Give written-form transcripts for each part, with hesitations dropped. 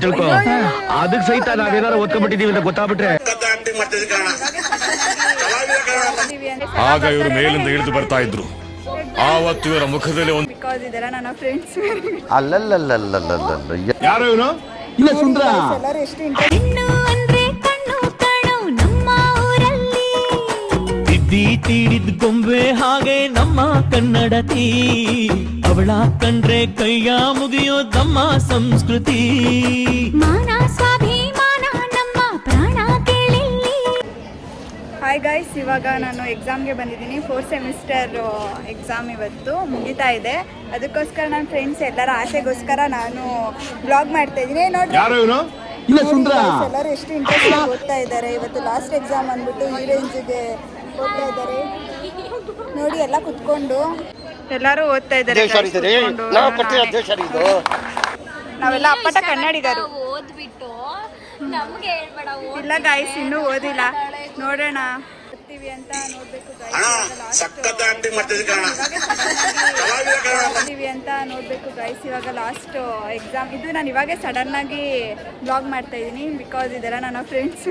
ತಿಳ್ಕೊ ಅದಕ್ಕೆ ಸಹಿತ ನಾವೇನಾರು ಓದ್ಕೊಂಡ್ಬಿಟ್ಟಿದೀವಿ ಅಂತ ಗೊತ್ತಾಗ್ಬಿಟ್ರೆ ಆಗ ಇವರು ಮೇಲಿಂದ ಇಳಿದು ಬರ್ತಾ ಇದ್ರು. ಆವತ್ತು ಇವರ ಮುಖದಲ್ಲಿ ಒಂದು ಯಾರು ಇವನು ಇಲ್ಲ ಸುಂದ್ರ ತಿದ್ದಿ ತೀಡಿದ ಗೊಂಬೆ ಹಾಗೆ ನಮ್ಮ ಕನ್ನಡತಿ, ಅವಳ ಕಂಡ್ರೆ ಕೈಯ ಮುಗಿಯೋದಮ್ಮ ಸಂಸ್ಕೃತಿ. ಮಾನ ಸ್ವಾಭಿಮಾನ ನಮ್ಮ ಪ್ರಾಣ ಕೇಳಿ. ಹಾಯ್ ಗೈಸ್, ಇವಾಗ ನಾನು ಎಕ್ಸಾಮ್ಗೆ ಬಂದಿದ್ದೀನಿ. 4th ಸೆಮಿಸ್ಟರ್ ಎಕ್ಸಾಮ್ ಇವತ್ತು ಮುಗಿತಾ ಇದೆ. ಅದಕ್ಕೋಸ್ಕರ ನನ್ನ ಫ್ರೆಂಡ್ಸ್ ಎಲ್ಲರ ಆಸೆಗೋಸ್ಕರ ನಾನು ಬ್ಲಾಗ್ ಮಾಡ್ತಾ ಇದ್ದೀನಿ. ನೋಡ್ರಿ ಎಲ್ಲರೂ ಎಷ್ಟು ಇಂಟ್ರೆಸ್ಟ್ ಓದ್ತಾ ಇದ್ದಾರೆ. ಇವತ್ತು ಲಾಸ್ಟ್ ಎಕ್ಸಾಮ್ ಅಂದ್ಬಿಟ್ಟು ಈ ರೇಂಜಿಗೆ ಓದ್ತಾ ಇದ್ದಾರೆ. ನೋಡಿ ಎಲ್ಲ ಕುತ್ಕೊಂಡು ಎಲ್ಲರೂ ಓದ್ತಾ ಇದ್ದಾರೆ. ನಾವೆಲ್ಲ ಅಪ್ಪಟ ಕನ್ನಡಿಗರು. ಇಲ್ಲ ಗಾಯ್ಸ್, ಇನ್ನೂ ಓದಿಲ್ಲ, ನೋಡೋಣ ಓದ್ತೀವಿ ಅಂತ ನೋಡ್ಬೇಕು ಗೈಸ್. ಇವಾಗ ಲಾಸ್ಟ್ ಎಕ್ಸಾಮ್ ಇದು. ನಾನು ಇವಾಗೆ ಸಡನ್ ಆಗಿ ಬ್ಲಾಗ್ ಮಾಡ್ತಾ ಇದ್ದೀನಿ ಬಿಕಾಸ್ ಇದೆಲ್ಲ ನನ್ನ ಫ್ರೆಂಡ್ಸ್.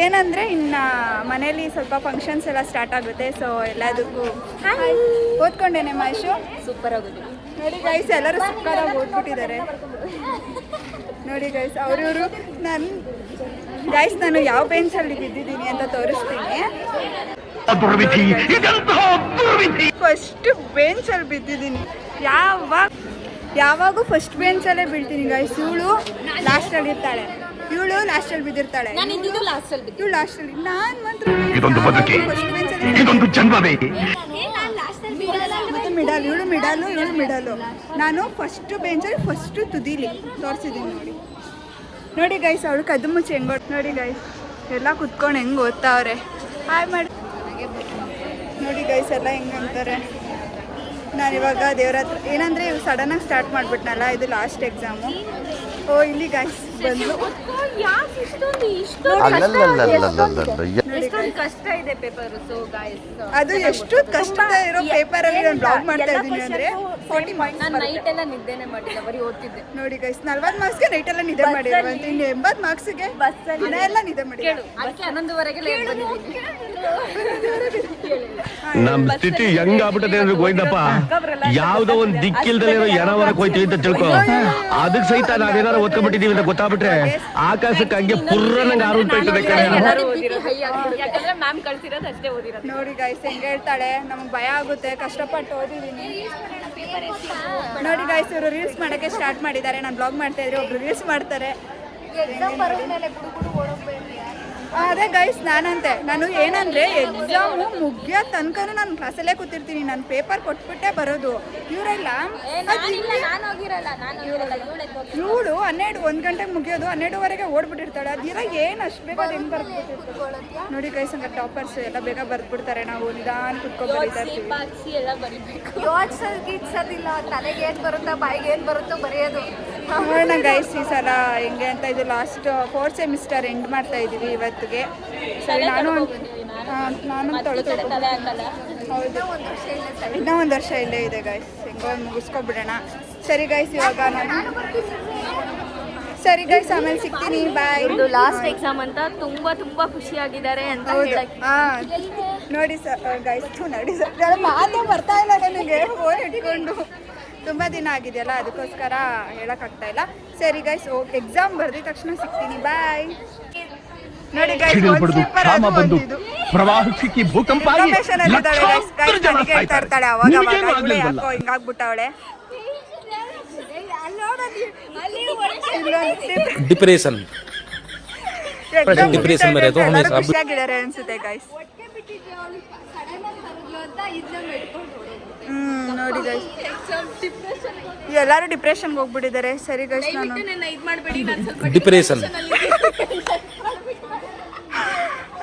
ಏನಂದರೆ ಇನ್ನು ಮನೇಲಿ ಸ್ವಲ್ಪ ಫಂಕ್ಷನ್ಸ್ ಎಲ್ಲ ಸ್ಟಾರ್ಟ್ ಆಗುತ್ತೆ. ಸೊ ಎಲ್ಲದಕ್ಕೂ ಓದ್ಕೊಂಡೇನೆ ಮಹೇಶು. ಸೂಪರ್ ಆಗೋದು ನೋಡಿ ಗೈಸ್, ಎಲ್ಲರೂ ಸೂಪರಾಗಿ ಓದ್ಬಿಟ್ಟಿದ್ದಾರೆ ನೋಡಿ ಗೈಸ್. ಅವ್ರವರು ನಾನು ಯಾವ ಬೆಂಚಲ್ಲಿ ಬಿದ್ದಿದ್ದೀನಿ ಅಂತ ತೋರಿಸ್ತೀನಿ. ಫಸ್ಟ್ ಬೆಂಚಲ್ಲಿ ಬಿದ್ದಿದ್ದೀನಿ. ಯಾವಾಗೂ ಫಸ್ಟ್ ಬೆಂಚಲ್ಲೇ ಬೀಳ್ತೀನಿ ಗೈಸ್. ಇವಳು ಲಾಸ್ಟಲ್ಲಿ ಇರ್ತಾಳೆ, ಇವಳು ಲಾಸ್ಟಲ್ಲಿ ಬಿದ್ದಿರ್ತಾಳೆ, ಇವಳು ಲಾಸ್ಟಲ್ಲಿ. ನಾನು ಮಾತ್ರ ಮಿಡಲ್, ಇವಳು ಮಿಡಲು, ಇವಳು ಮಿಡಲು. ನಾನು ಫಸ್ಟ್ ಬೆಂಚಲ್ಲಿ ಫಸ್ಟ್ ತುದಿಲಿ ತೋರಿಸಿದ್ದೀನಿ ನೋಡಿ ಗೈಸ್. ಅವಳು ಕದ್ದು ಮುಚ್ಚಿ ಹೆಂಗೆ ನೋಡಿ ಗೈಸ್, ಎಲ್ಲ ಕುತ್ಕೊಂಡು ಹೆಂಗೆ ಓದ್ತಾವ್ರೆ. ಹಾಯ್ ಮಾಡಿ ನೋಡಿ ಗೈಸ್, ಎಲ್ಲ ಹೆಂಗೆ ಅಂತಾರೆ. ನಾನಿವಾಗ ದೇವ್ರ ಹತ್ರ ಏನಂದರೆ ಸಡನ್ನಾಗಿ ಸ್ಟಾರ್ಟ್ ಮಾಡಿಬಿಟ್ನಲ್ಲ, ಇದು ಲಾಸ್ಟ್ ಎಕ್ಸಾಮು. ಓ ಇಲ್ಲಿ ಗೈಸ್ ಬಂದು ಕಷ್ಟ ಇದೆ ಪೇಪರ್. ಸೊ ಗೈಸ್, ಅದು ಎಷ್ಟು ಕಷ್ಟ ಇರೋ ಪೇಪರ್ ಅಲ್ಲಿ ನಾನು ಬ್ಲಾಗ್ ಮಾಡ್ತಾ ಇದ್ದೀನಿ ಅಂದ್ರೆ 40 ಮಾರ್ಕ್ಸ್. ನಾನು ನೈಟ್ ಎಲ್ಲ ನಿದ್ದೆನೆ ಮಾಡಿಲ್ಲ, ಬರೀ ಓದ್ತಿದ್ದೆ ನೋಡಿ ಗೈಸ್. 40 ಮಾರ್ಕ್ಸ್ಗೆ ನೈಟ್ ಎಲ್ಲ ನಿದ್ದೆ ಮಾಡಿರುವಂತ, ಇನ್ನು 80 ಮಾರ್ಕ್ಸ್ಗೆ ದಿನ ಎಲ್ಲ ನಿದ್ದೆ ಮಾಡಿ. ಅದಕ್ಕೆ 11ವರೆಗೆ ಲೇಟ್ ಬಂದಿದ್ದೀನಿ. ನಮ್ ಸ್ಥಿತಿ ಹೆಂಗ್ ಆಗ್ಬಿಟ್ಟದೆ ಅಂದ್ರೆ ಗೋವಿಂದಪ್ಪ, ಯಾವ್ದೋ ಒಂದ್ ದಿಕ್ಕಿಲ್ದಲೇ ಏನವರಕ್ ಹೋಯ್ತೀವಿ ಅಂತ ತಿಳ್ಕೊ ಅದಕ್ಕೆ ಸಹಿತ ನಾವೇನಾರು ಓದ್ಕೊಂಡ್ಬಿಟ್ಟಿದೀವಿ ಅಂತ ಗೊತ್ತಾಗ್ಬಿಟ್ರೆ ಆಕಾಶಕ್ಕೆ ಹಂಗೆ ಪುರ್ರನಂಗೆ ಆರೋಗ್ತೈತದೆ. ನೋಡಿ ಗೈಸ್ ಹೆಂಗೆ ಹೇಳ್ತಾಳೆ, ನಮ್ಗೆ ಭಯ ಆಗುತ್ತೆ, ಕಷ್ಟಪಟ್ಟು ಓದಿದ್ದೀನಿ. ನೋಡಿ ಗೈಸ್, ಇವರು ರೀಲ್ಸ್ ಮಾಡೋಕ್ಕೆ ಸ್ಟಾರ್ಟ್ ಮಾಡಿದ್ದಾರೆ. ನಾನು ಬ್ಲಾಗ್ ಮಾಡ್ತಾ ಇದ್ರೆ ಒಬ್ರು ರೀಲ್ಸ್ ಮಾಡ್ತಾರೆ. ಅದೇ ಗೈಸ್, ನಾನು ಏನಂದರೆ ಎಕ್ಸಾಮು ಮುಗಿಯೋ ತನಕ ನಾನು ಕ್ಲಾಸಲ್ಲೇ ಕೂತಿರ್ತೀನಿ. ನಾನು ಪೇಪರ್ ಕೊಟ್ಬಿಟ್ಟೆ ಬರೋದು. ಇವರೆಲ್ಲ ಇವಳು 1 ಗಂಟೆಗೆ ಮುಗಿಯೋದು, 12ವರೆಗೆ ಓಡ್ಬಿಟ್ಟಿರ್ತಾಳೆ. ಅದಿರ ಏನು ಅಷ್ಟು ಬೇಗ ಹೆಂಗೆ ಬರ್ಬಿಟ್ಟಿರ್ತಾರೆ ನೋಡಿ ಗೈಸ್. ಹಂಗೆ ಟಾಪರ್ಸ್ ಎಲ್ಲ ಬೇಗ ಬರ್ದ್ಬಿಡ್ತಾರೆ. ನಾವು ನಿಧಾನ ಕುತ್ಕೊಂಡು ಬರೀತಾ ಇರ್ತೀವಿ. ತಲೆಗೆ ಏನು ಬರುತ್ತೋ ಬಾಯಿಗೆ ಏನು ಬರುತ್ತೋ ಬರೆಯೋದು. ನೋಡೋಣ ಗೈಸ್ ಈ ಸಲ ಹೆಂಗೆ ಅಂತ. ಇದು ಲಾಸ್ಟ್ 4th ಸೆಮಿಸ್ಟರ್ ಎಂಡ್ ಮಾಡ್ತಾ ಇದ್ದೀವಿ ಇವತ್ತಿಗೆ. ಸರಿ, ನಾನು ಹೌದು, ಇನ್ನೂ 1 ವರ್ಷ ಇಲ್ಲೇ ಇದೆ ಗೈಸ್. ಹೆಂಗೋ ಮುಗಿಸ್ಕೊಬಿಡೋಣ. ಸರಿ ಗೈಸ್, ಇವಾಗ ಸರಿ ಗೈಸ್, ಆಮೇಲೆ ಸಿಗ್ತೀನಿ. ಬಾಯ್. ಇದು ಲಾಸ್ಟ್ ಎಕ್ಸಾಮ್ ಅಂತ ತುಂಬಾ ಖುಷಿಯಾಗಿದ್ದಾರೆ ಅಂತ ಹೇಳಕ್ಕೆ. ನೋಡಿ ಗೈಸ್, ನೋಡಿ ಸರ್ ಮಾತೇ ಬರ್ತಾ ಇಲ್ಲ ನನಗೆ ಫೋನ್ ಇಟ್ಕೊಂಡು. ತುಂಬ ದಿನ ಆಗಿದೆಯಲ್ಲ, ಅದಕ್ಕೋಸ್ಕರ ಹೇಳೋಕ್ಕಾಗ್ತಾ ಇಲ್ಲ. ಸರಿ ಗೈಸ್, ಎಕ್ಸಾಮ್ ಬರ್ದಿದ ತಕ್ಷಣ ಸಿಗ್ತೀನಿ. ಬಾಯ್. ನೋಡಿ ಗೈಸ್, ಹೇಳ್ತಾ ಇರ್ತಾಳೆ ಅವಾಗ ಯಾಕೋ ಹಿಂಗಾಗ್ಬಿಟ್ಟವಳೆ. ಡಿಪ್ರೆಷನ್ ಖುಷಿಯಾಗಿದ್ದಾರೆ ಅನ್ಸುತ್ತೆ ಗೈಸ್. ನೋಡಿ ಗೈಸ್, ಎಲ್ಲರೂ ಡಿಪ್ರೆಷನ್ಗೆ ಹೋಗ್ಬಿಟ್ಟಿದ್ದಾರೆ. ಸರಿ ಗೈಸ್, ನಾನು ಡಿಪ್ರೆಷನ್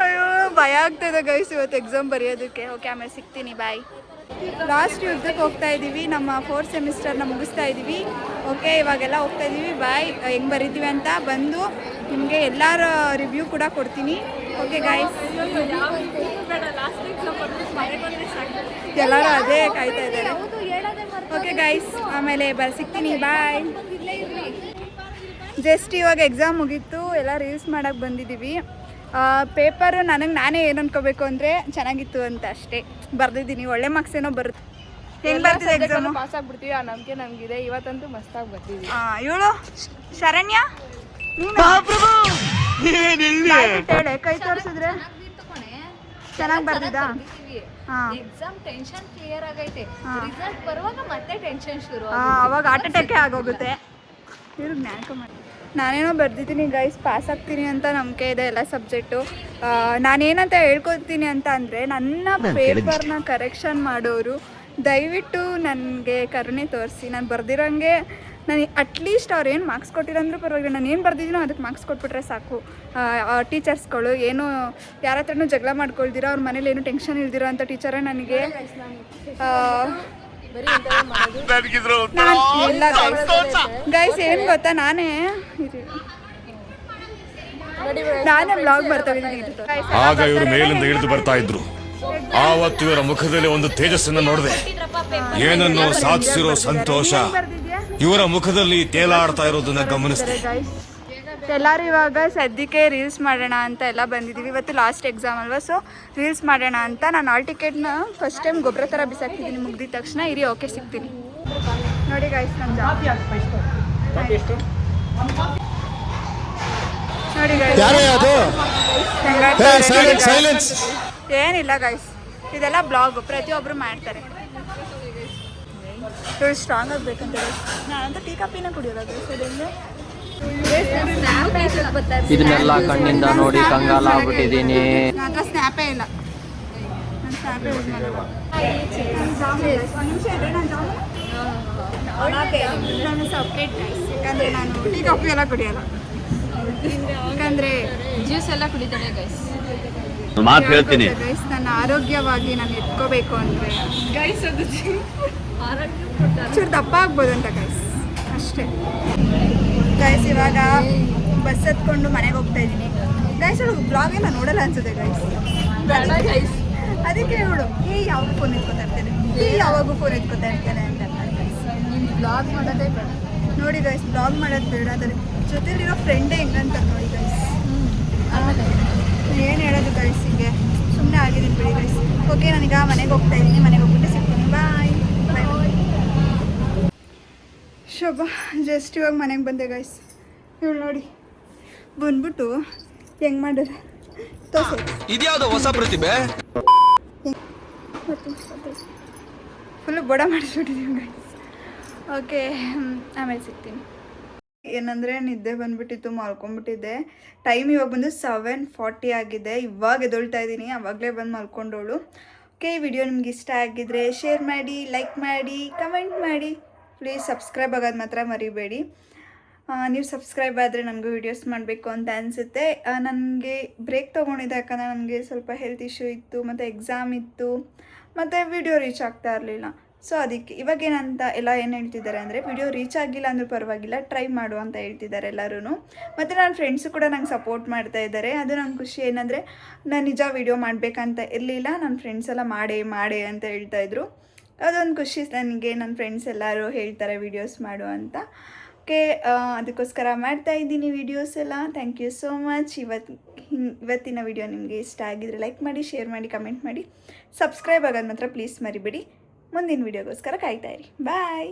ಅಯ್ಯೋ ಭಯ ಆಗ್ತದೆ ಗೈಸ್ ಇವತ್ತು ಎಕ್ಸಾಮ್ ಬರೆಯೋದಕ್ಕೆ. ಓಕೆ, ಆಮೇಲೆ ಸಿಗ್ತೀನಿ. ಬಾಯ್. ಲಾಸ್ಟ್ ಯುದ್ಧಕ್ಕೆ ಹೋಗ್ತಾ ಇದ್ದೀವಿ. ನಮ್ಮ 4th ಸೆಮಿಸ್ಟರ್ನ ಮುಗಿಸ್ತಾ ಇದ್ದೀವಿ. ಓಕೆ, ಇವಾಗೆಲ್ಲ ಹೋಗ್ತಾ ಇದ್ದೀವಿ. ಬಾಯ್. ಹೆಂಗೆ ಬರೀತೀವಿ ಅಂತ ಬಂದು ನಿಮಗೆ ಎಲ್ಲರ ರಿವ್ಯೂ ಕೂಡ ಕೊಡ್ತೀನಿ. ಓಕೆ ಗೈಸ್, ಎಲ್ಲರೂ ಅದೇ ಕಾಯ್ತಾ ಇದ್ದಾರೆ. ಓಕೆ ಗೈಸ್, ಆಮೇಲೆ ಸಿಗ್ತೀನಿ, ಬಾಯ್. ಜಸ್ಟ್ ಇವಾಗ ಎಕ್ಸಾಮ್ ಮುಗೀತು, ಎಲ್ಲ ರೀಲ್ಸ್ ಮಾಡೋಕ್ಕೆ ಬಂದಿದ್ದೀವಿ. ಪೇಪರು ನಾನೇ ಏನು ಅನ್ಕೋಬೇಕು ಅಂದರೆ ಚೆನ್ನಾಗಿತ್ತು ಅಂತ ಅಷ್ಟೇ ಬರ್ದಿದ್ದೀನಿ. ಒಳ್ಳೆ ಮಾರ್ಕ್ಸ್ ಏನೋ ಬರುತ್ತೆ. ಹೆಂಗೆ ಬರ್ತಿದೆ ಎಕ್ಸಾಮು? ಪಾಸ್ ಆಗ್ಬಿಡ್ತೀವಿ ಆ ನಂಬಿಕೆ ನಮಗಿದೆ. ಇವತ್ತಂತೂ ಮಸ್ತಾಗಿ ಬರ್ತೀವಿ. ಇವಳು ಶರಣ್ಯ, ಹೇಳೆ ಕೈ ತೋರಿಸಿದ್ರೆ ಚೆನ್ನಾಗಿ ಬರ್ದಿದ್ದ. ಎಕ್ಸಾಮ್ ಟೆನ್ಷನ್ ಕ್ಲಿಯರ್ ಆಗೈತೆ, ರಿಸಲ್ಟ್ ಬರುವಾಗ ಮತ್ತೆ ಟೆನ್ಷನ್ ಶುರು. ಅವಾಗ ಹಾರ್ಟ್ ಅಟ್ಯಾಕೆ ಆಗೋಗುತ್ತೆ. ಇವ್ರಿಗೆ ನ್ಯಾಕ ಮಾಡಿ ನಾನೇನೋ ಬರ್ದಿದ್ದೀನಿ ಗೈಸ್, ಪಾಸ್ ಆಗ್ತೀನಿ ಅಂತ ನಂಬಿಕೆ ಇದೆ ಎಲ್ಲ ಸಬ್ಜೆಕ್ಟು. ನಾನೇನಂತ ಹೇಳ್ಕೊತೀನಿ ಅಂತ ಅಂದರೆ, ನನ್ನ ಪೇಪರ್ನ ಕರೆಕ್ಷನ್ ಮಾಡೋರು ದಯವಿಟ್ಟು ನನಗೆ ಕರುಣೆ ತೋರಿಸಿ. ನಾನು ಬರ್ದಿರೋಂಗೆ ನಾನು ಅಟ್ಲೀಸ್ಟ್ ಅವ್ರು ಏನು ಮಾರ್ಕ್ಸ್ ಕೊಟ್ಟಿರಂದ್ರೂ ಪರವಾಗಿಲ್ಲ, ನಾನು ಏನು ಬರ್ದಿದ್ದೀನೋ ಅದಕ್ಕೆ ಮಾರ್ಕ್ಸ್ ಕೊಟ್ಬಿಟ್ರೆ ಸಾಕು. ಟೀಚರ್ಸ್ಗಳು ಏನು ಯಾರ ಹತ್ರನೂ ಜಗಳ ಮಾಡ್ಕೊಳ್ದಿರೋ, ಅವ್ರ ಮನೇಲಿ ಏನು ಟೆನ್ಷನ್ ಇಲ್ದಿರೋ ಅಂಥ ಟೀಚರೇ ನನಗೆ ಇಲ್ಲ ಗೈಸ್. ಏನು ಗೊತ್ತಾ, ನಾನೇ ಬ್ಲಾಗ್ ಬರ್ತಾ ಇದ್ದೀನಿ. ಆಗ ಇವರು ಮೇಲಿಂದ ಇಳಿದು ಬರ್ತಾ ಇದ್ರು. ಆವತ್ತು ಇವರ ಮುಖದಲ್ಲಿ ಒಂದು ತೇಜಸ್ಸನ್ನು ನೋಡಿದೆ. ಏನನ್ನು ಸಾಧಿಸಿರೋ ಸಂತೋಷ ಇವರ ಮುಖದಲ್ಲಿ ತೇಲಾಡ್ತಾ ಇರೋದನ್ನ ಗಮನಿಸಿದೆ. ಎಲ್ಲರೂ ಇವಾಗ ಸದ್ಯಕ್ಕೆ ರೀಲ್ಸ್ ಮಾಡೋಣ ಅಂತ ಎಲ್ಲ ಬಂದಿದ್ದೀವಿ. ಇವತ್ತು ಲಾಸ್ಟ್ ಎಕ್ಸಾಮ್ ಅಲ್ವಾ, ಸೊ ರೀಲ್ಸ್ ಮಾಡೋಣ ಅಂತ ನಾನು ಆಲ್ ಟಿಕೆಟ್ನ ಫಸ್ಟ್ ಟೈಮ್ ಗೊಬ್ಬರ ಥರ ಬಿಸಾಕ್ತಿದ್ದೀನಿ. ಮುಗ್ದಿದ ತಕ್ಷಣ ಇರಿ, ಓಕೆ ಸಿಗ್ತೀನಿ. ನೋಡಿ ಗೈಸ್, ನನ್ನ ಜಾಬ್ ನೋಡಿ ಗೈಸ್, ಏನಿಲ್ಲ ಗೈಸ್, ಇದೆಲ್ಲ ಬ್ಲಾಗ್ ಪ್ರತಿಯೊಬ್ಬರು ಮಾಡ್ತಾರೆ. ಇವಳು ಸ್ಟ್ರಾಂಗ್ ಆಗಬೇಕಂತ ನಾನಂತ ಟೀ ಕಾಪಿನ ಕುಡಿಯೋದು. ಇದನ್ನೆಲ್ಲ ಕಣ್ಣಿಂದ ನೋಡಿ ಕಂಗಾಲ ಆಗ್ಬಿಟ್ಟಿದ್ದೀನಿ. ನನ್ನ ಹತ್ರ ಸ್ನ್ಯಾಪೇ ಇಲ್ಲ, ನಾನು ಸ್ನ್ಯಾಪೇ ಯೂಸ್ ಮಾಡಲ್ಲ. ನಾನು ಸಪ್ರೇಟ್ ಗೈಸ್, ಯಾಕಂದರೆ ನಾನು ಟೀ ಕಾಫಿ ಎಲ್ಲ ಕುಡಿಯೋಲ್ಲ. ಯಾಕಂದರೆ ಜ್ಯೂಸ್ ಎಲ್ಲ ಕುಡಿತಾನೆ ಗೈಸ್. ಮಾತು ಹೇಳ್ತೀನಿ ಗೈಸ್, ನನ್ನ ಆರೋಗ್ಯವಾಗಿ ನಾನು ಎತ್ಕೋಬೇಕು ಅಂದರೆ ಗೈಸ್ ಅದು ಚೂರು ದಪ್ಪ ಆಗ್ಬೋದು ಅಂತ ಗೈಸ್, ಅಷ್ಟೇ ಗೈಸ್. ಇವಾಗ ಬಸ್ ಹತ್ಕೊಂಡು ಮನೆಗೆ ಹೋಗ್ತಾ ಇದ್ದೀನಿ ಗೈಸ್. ಅವಳು ಬ್ಲಾಗ್ ಎಲ್ಲ ನೋಡಲ್ಲ ಅನ್ಸುತ್ತೆ ಗೈಸ್, ಅದಕ್ಕೆ ಇವಳು ಯಾವಾಗ ಫೋನ್ ಎತ್ಕೋತಾ ಇರ್ತೇನೆ, ಯಾವಾಗೂ ಫೋನ್ ಎತ್ಕೋತಾ ಇರ್ತೇನೆ ಅಂತ ಬ್ಲಾಗ್ ಮಾಡೋದೇ ಬೇಡ ನೋಡಿ ಗೈಸ್. ಬ್ಲಾಗ್ ಮಾಡೋದು ಬೇಡ, ಅದರ ಜೊತೆಲಿರೋ ಫ್ರೆಂಡೇ ಹೆಂಗಂತ ನೋಡಿ ಗೈಸ್. ಏನು ಹೇಳೋದು ಗೈಸ್, ಹೀಗೆ ಸುಮ್ಮನೆ ಆಗಿದ್ದೀನಿ ಬಿಡಿ ಗೈಸ್. ಓಕೆ, ನಾನೀಗ ಮನೆಗೆ ಹೋಗ್ತಾ ಇದ್ದೀನಿ, ಮನೆಗೆ ಹೋಗ್ಬಿಟ್ಟು ಸಿಗ್ತೀನಿ, ಬಾಯ್ ಬಾಯ್. ಶೋಭಾ ಜಸ್ಟ್ ಇವಾಗ ಮನೆಗೆ ಬಂದೆ ಗೈಸ್. ಇವಳು ನೋಡಿ ಬಂದ್ಬಿಟ್ಟು ಹೆಂಗೆ ಮಾಡಿದ್ರೆ ತೋರ್ಸಿ. ಇದ್ಯಾವುದೋ ಹೊಸ ಪ್ರತಿಭೆ. ಫುಲ್ಲು ಬಡ ಮಾಡಿಸ್ಬಿಟ್ಟಿದ್ದೀವಿ ಗೈಸ್. ಓಕೆ, ಆಮೇಲೆ ಸಿಗ್ತೀನಿ. ಏನಂದರೆ ನಿದ್ದೆ ಬಂದುಬಿಟ್ಟಿತ್ತು, ಮಲ್ಕೊಂಡ್ಬಿಟ್ಟಿದ್ದೆ. ಟೈಮ್ ಇವಾಗ ಬಂದು 7:40 ಆಗಿದೆ. ಇವಾಗ ಎದೊಳ್ತಾ ಇದ್ದೀನಿ, ಆವಾಗಲೇ ಬಂದು ಮಲ್ಕೊಂಡವಳು. ಓಕೆ, ಈ ವಿಡಿಯೋ ನಿಮ್ಗೆ ಇಷ್ಟ ಆಗಿದ್ರೆ ಶೇರ್ ಮಾಡಿ, ಲೈಕ್ ಮಾಡಿ, ಕಮೆಂಟ್ ಮಾಡಿ. ಪ್ಲೀಸ್ ಸಬ್ಸ್ಕ್ರೈಬ್ ಆಗೋದು ಮಾತ್ರ ಮರಿಬೇಡಿ. ನೀವು ಸಬ್ಸ್ಕ್ರೈಬ್ ಆದರೆ ನನಗೂ ವೀಡಿಯೋಸ್ ಮಾಡಬೇಕು ಅಂತ ಅನಿಸುತ್ತೆ. ನನಗೆ ಬ್ರೇಕ್ ತೊಗೊಂಡಿದ್ದೆ, ಯಾಕಂದರೆ ನನಗೆ ಸ್ವಲ್ಪ ಹೆಲ್ತ್ ಇಶ್ಯೂ ಇತ್ತು, ಮತ್ತು ಎಕ್ಸಾಮ್ ಇತ್ತು, ಮತ್ತು ವಿಡಿಯೋ ರೀಚ್ ಆಗ್ತಾ ಇರಲಿಲ್ಲ. ಸೊ ಅದಕ್ಕೆ ಇವಾಗೇನಂತ ಎಲ್ಲ ಏನು ಹೇಳ್ತಿದ್ದಾರೆ ಅಂದರೆ, ವಿಡಿಯೋ ರೀಚ್ ಆಗಿಲ್ಲ ಅಂದರೂ ಪರವಾಗಿಲ್ಲ, ಟ್ರೈ ಮಾಡು ಅಂತ ಹೇಳ್ತಿದ್ದಾರೆ ಎಲ್ಲರೂ. ಮತ್ತು ನನ್ನ ಫ್ರೆಂಡ್ಸು ಕೂಡ ನಂಗೆ ಸಪೋರ್ಟ್ ಮಾಡ್ತಾ ಇದ್ದಾರೆ. ಅದು ನಂಗೆ ಖುಷಿ. ಏನಂದರೆ ನಾನು ನಿಜ ವಿಡಿಯೋ ಮಾಡಬೇಕಂತ ಇರಲಿಲ್ಲ, ನನ್ನ ಫ್ರೆಂಡ್ಸ್ ಎಲ್ಲ ಮಾಡೇ ಅಂತ ಹೇಳ್ತಾಯಿದ್ರು. ಅದೊಂದು ಖುಷಿ ನನಗೆ. ನನ್ನ ಫ್ರೆಂಡ್ಸ್ ಎಲ್ಲರೂ ಹೇಳ್ತಾರೆ ವಿಡಿಯೋಸ್ ಮಾಡು ಅಂತ. ಓಕೆ, ಅದಕ್ಕೋಸ್ಕರ ಮಾಡ್ತಾಯಿದ್ದೀನಿ ವೀಡಿಯೋಸ್ ಎಲ್ಲ. Thank you so much. ಇವತ್ತಿನ ವಿಡಿಯೋ ನಿಮಗೆ ಇಷ್ಟ ಆಗಿದ್ರೆ ಲೈಕ್ ಮಾಡಿ, ಶೇರ್ ಮಾಡಿ, ಕಮೆಂಟ್ ಮಾಡಿ, ಸಬ್ಸ್ಕ್ರೈಬ್ ಆಗೋದು ಮಾತ್ರ ಪ್ಲೀಸ್ ಮರಿಬೇಡಿ. ಮುಂದಿನ ವೀಡಿಯೋಗೋಸ್ಕರ ಕಾಯ್ತಾ ಇರಿ. ಬಾಯ್.